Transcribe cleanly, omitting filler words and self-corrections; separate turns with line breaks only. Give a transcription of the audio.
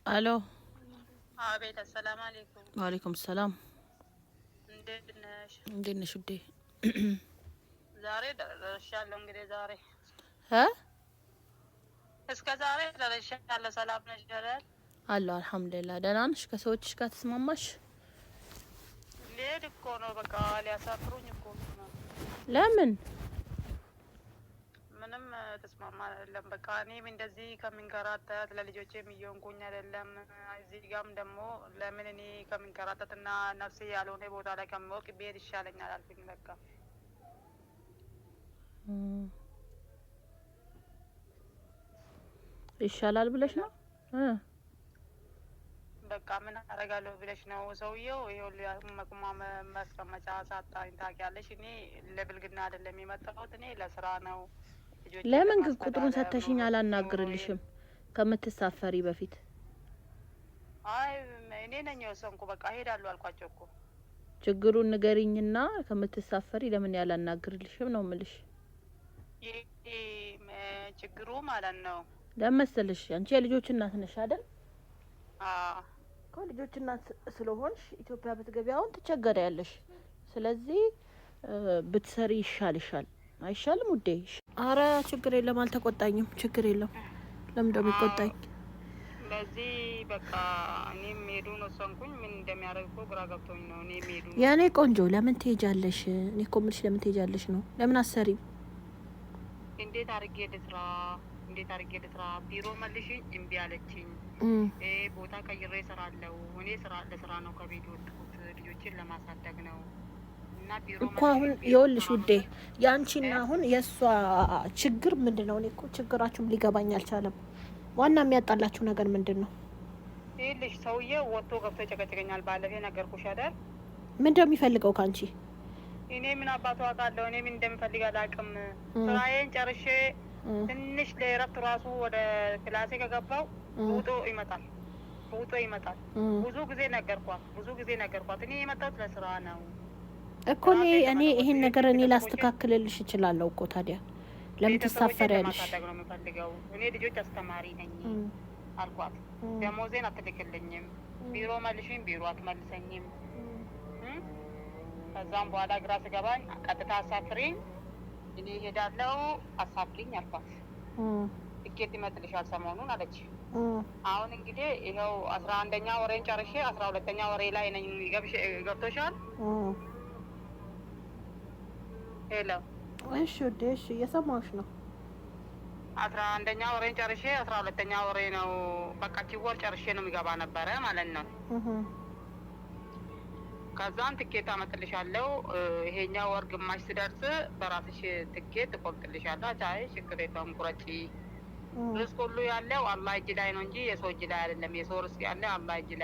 الو.
عبيد السلام عليكم.
وعليكم السلام.
እንደነሽ
እንደነሽ ውዴ?
ዛሬ ደርሻለሁ። እንግዲህ ዛሬ እስከ ዛሬ ደርሻለሁ። ሰላም ነሽ? ደረል
አለሁ አልሐምዱሊላህ። ደህና ነሽ? ከሰዎችሽ ጋር ተስማማሽ?
ልሄድ እኮ ነው። በቃ ሊያሳፍሩኝ እኮ ነው።
ለምን?
ምንም ተስማማ አይደለም። በቃ እኔም እንደዚህ ከምንከራተት ለልጆቼ የሚየንኩኝ አይደለም። እዚህ ጋም ደግሞ ለምን እኔ ከምንከራተትና ነፍሴ ያልሆነ ቦታ ላይ ከምወቅ ብሄድ ይሻለኛል አልኩኝ። በቃ
ይሻላል ብለሽ ነው?
በቃ ምን አደርጋለሁ ብለሽ ነው? ሰውየው ይኸው መቁማ ማስቀመጫ ሳጣኝ ታውቂያለሽ። እኔ ለብልግና አይደለም የመጣሁት፣ እኔ ለስራ ነው።
ለምን ግን ቁጥሩን ሰተሽኝ አላናግርልሽም ከምትሳፈሪ በፊት?
አይ እኔ ነኝ የወሰንኩ። በቃ ሄዳለሁ አልኳቸው እኮ።
ችግሩን ንገሪኝና ከምትሳፈሪ ለምን ያላናግርልሽም ነው ምልሽ።
ችግሩ ማለት ነው
ለመሰለሽ አንቺ የልጆች እናት ነሽ አይደል? ልጆች እናት ስለሆንሽ ኢትዮጵያ ብትገቢ አሁን ትቸገሪያለሽ። ስለዚህ ብትሰሪ ይሻልሻል። አይሻልም ውዴ? አረ ችግር የለም፣ አልተቆጣኝም። ችግር የለም። ለምን እንደሚቆጣኝ
ለዚህ በቃ እኔም ሄዱን ወሰንኩኝ። ምን እንደሚያደርግ ግራ ገብቶኝ ነው። እኔም ሄዱ
የኔ ቆንጆ ለምን ትሄጃለሽ? እኔ እኮ የምልሽ ለምን ትሄጃለሽ ነው። ለምን አሰሪም?
እንዴት አድርጌ ልስራ? እንዴት አድርጌ ልስራ? ቢሮ መልሽኝ እምቢ አለችኝ። ቦታ ቀይሬ እሰራለሁ። እኔ ለስራ ነው ከቤት ወጥኩት፣ ልጆችን ለማሳደግ ነው። እና ቢሮ
እኮ አሁን ይኸውልሽ ውዴ፣ ያንቺና አሁን የእሷ ችግር ምንድነው? እኔ እኮ ችግራችሁም ሊገባኝ አልቻለም። ዋና የሚያጣላችሁ ነገር ምንድነው?
ይኸውልሽ ሰውዬው ወጥቶ ገብቶ ጨቀጨቀኛል። ባለፈ ነገርኩሽ አይደል?
ምንድነው የሚፈልገው ካንቺ?
እኔ ምን አባቷ አውቃለሁ። እኔ ምን እንደምፈልግ አላውቅም። ስራዬን ጨርሼ ትንሽ ለእረፍት ራሱ ወደ ክላሴ ከገባው ውጦ ይመጣል። ብዙ ጊዜ ነገርኳት። እኔ የመጣሁት ለስራ ነው
እኮ። እኔ ይሄን ነገር እኔ ላስተካክልልሽ እችላለሁ እኮ። ታዲያ ለምን ትሳፈሪያለሽ?
ማሳደግ ነው የምፈልገው። እኔ ልጆች አስተማሪ ነኝ አልኳት። ደሞዜን አትልክልኝም፣ ቢሮ መልሽኝ፣ ቢሮ አትመልሰኝም። ከዛም በኋላ ግራ ስገባኝ ቀጥታ አሳፍሪኝ፣ እኔ ሄዳለሁ፣ አሳፍሪኝ አልኳት። ትኬት ይመጥልሻል ሰሞኑን አለች። አሁን እንግዲህ ይኸው 11ኛ ወሬን ጨርሼ 12ኛ ወሬ ላይ ነኝ። ገብቶሻል? ሄሎ።
እሺ ወዴ፣ እሺ እየሰማሁሽ ነው።
11ኛ ወሬን ጨርሼ 12ኛ ወሬ ነው። በቃ ወር ጨርሼ ነው የሚገባ ነበረ ማለት ነው። ከዛን ትኬት አመጥልሻለሁ፣ ይሄኛው ወር ግማሽ ሲደርስ በራስሽ ትኬት እቆርጥልሻለሁ። አይ ችግር የለውም ቁረጪ። ርስቅ ሁሉ ያለው አላህ እጅ ላይ ነው እንጂ የሰው እጅ ላይ አይደለም። የሰው ርስቅ ያለው አላህ እጅ ላይ